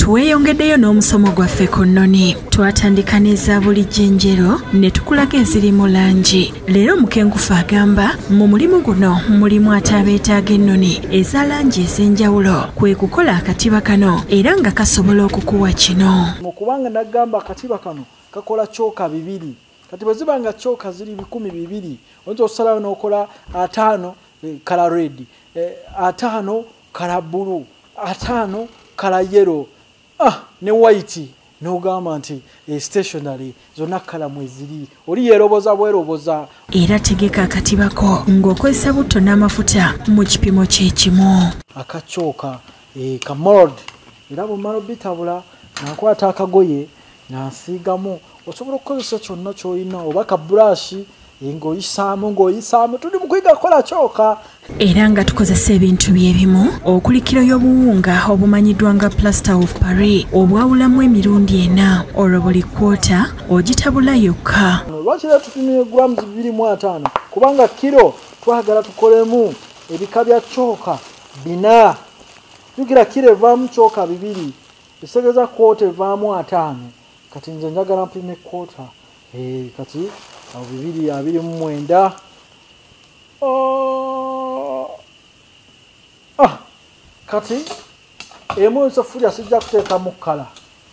Tuweyongeddeyo n'omusomo gwaffe ku nnoni. Twatandika n'eza bulijjenjero ne tukulaga eziri mu langi. Leero Mukenkufu agamba mu mulimu guno mulimu ate abeetaaga ennoni eza langi ez'enjawulo kwe kukola akatiba kano era nga kasobola okukuwa kino. Kubanga nagamba akatiba kano kakola kyoka bibiri. Kati bwe ziba nga kyoka ziri 200 oyinza osalawo n'okola 5 kala red, 5 kala blue, 5 kala yellow, ne white, n'ogamba nti stationary zonna kala mweziri oli yeroboza bweroboza. Era tegeka akatiba ko ng'okozesa butto n'amafuta mu kipimo kyekimu. Akacooka ka mold era bw'omala bitabula nakwata akagoye nansiigamu osobola okukozesa kyonna ky'olina oba ka brush ng'oyisaamu tuli mu kuyiga kukola cooka. Era nga tukozesa ebintu byebimu okuli kiro y'obuwunga obumanyiddwa nga plaster of Paris obwawulamu emirundi 4 olwo buli kwota ogitabula yokka. Lwaki tupimye grams 2.5 kubanga kiro twagala tukolemu ebika bya cooka 4. Jukira kiro evaamu cooka 2 esegereza kwota evaamu 5 kati nze njagala mpime kwota kati 2.29. Kati emu ensafulya sijja kuteekamu kkala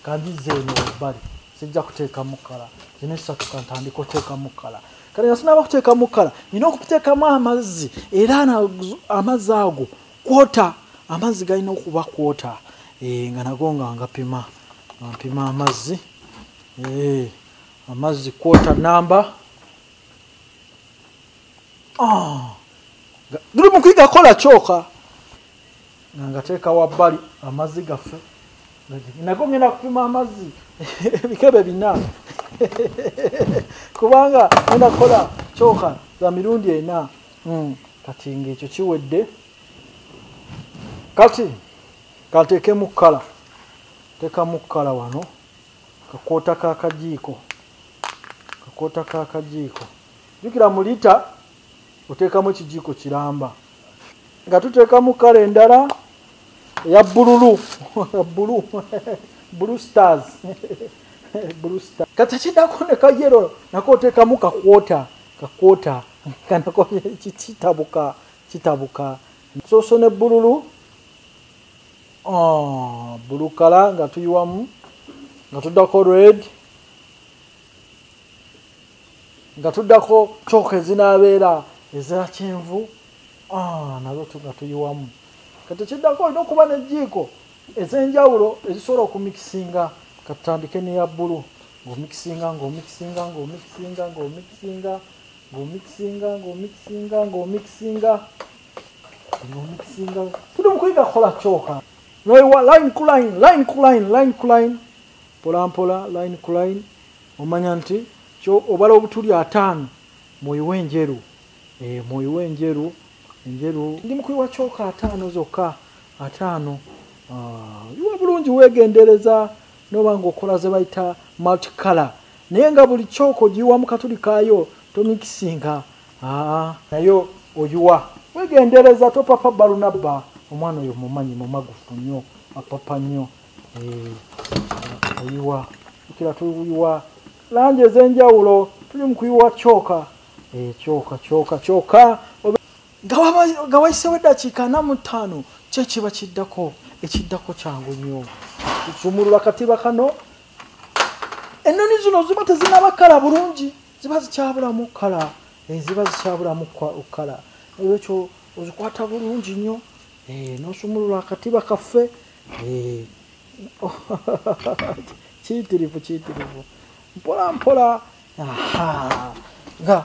kandize eno ebbali sijja kuteekamu kkala zino esatu kantandika oteekamu kkala kati nga sinaba kuteekamu kkala nina okuteekamu amazzi era amazzi ago kwota amazzi galina okuba kwota nga nago nga ngapima amazzi amazzi kwota namba tuli mu kuyiga kola cooka ngateeka wabbali amazzi gaffe nago ngenda kupima amazzi ebikebe 4 kubanga ngenda kukola cooka za mirundi 4. Kati ng'ekyo kiwedde kati kateekemu kkala teekamu kkala wano kakwota k'akajiiko jukira mu lita oteekamu ekijiiko kiramba nga tuteekamu kkala endala eya bbululu blue stars kati kiddako ne kayero nako oteekamu kakwota kanako kitabuka soso ne bbululu bulu kala nga tuyiwamu nga tuddako red nga tuddako cooka ezinaabeera eza kyenvu nazo nga tuyiwamu kati kiddako olina okuba n'ejjiiko ez'enjawulo ezisobola okumikisinga katutandike n'eya bbulu ng'omikisinga tuli mu kuyiga kukola cooka noiwa line ku line mpola line ku line omanya nti obala obutuli 5 muyiwe enjeru ndi mu kuyiwa cooka 5 zokka 5 yiwa bulungi weegendereza noba ng'okola ze bayita multicolor naye nga buli cooka ogiyiwa mu katuli kaayo tomikisinga nayo oyiwa weegendereza topapa balunabba omwana oyo mumanyi mumagufu nnyo apapa nnyo oyiwa kira tuyiwa langi ez'enjawulo tuli mu kuyiwa cooka nga wayisewo eddakiika 45 kyekiba kiddako kyangu nnyo tusumulula katiba kano ennoni zino ziba tezinaba kkala bulungi ziba zikyabulamu kkala ekyo ozikwata bulungi nnyo n'osumulula akatiba kaffe kiyitirivu mpola nga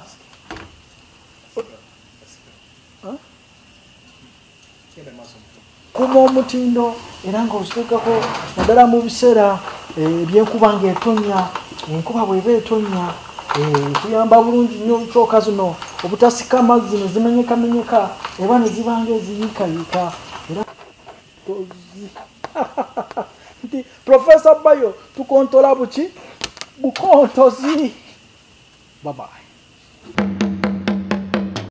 kuma omutindo era ng'oziteekako naddala mu biseera ebyenkuba ng'etonnya enkuba bw'eba etonnya kuyamba bulungi nnyo cooka zino obutasika amazzi ne zimenyekamenyeka eba ne ziba ng'eziyiikayiika era nti Professor Bayo tukontola buki bukontozi. Bye bye.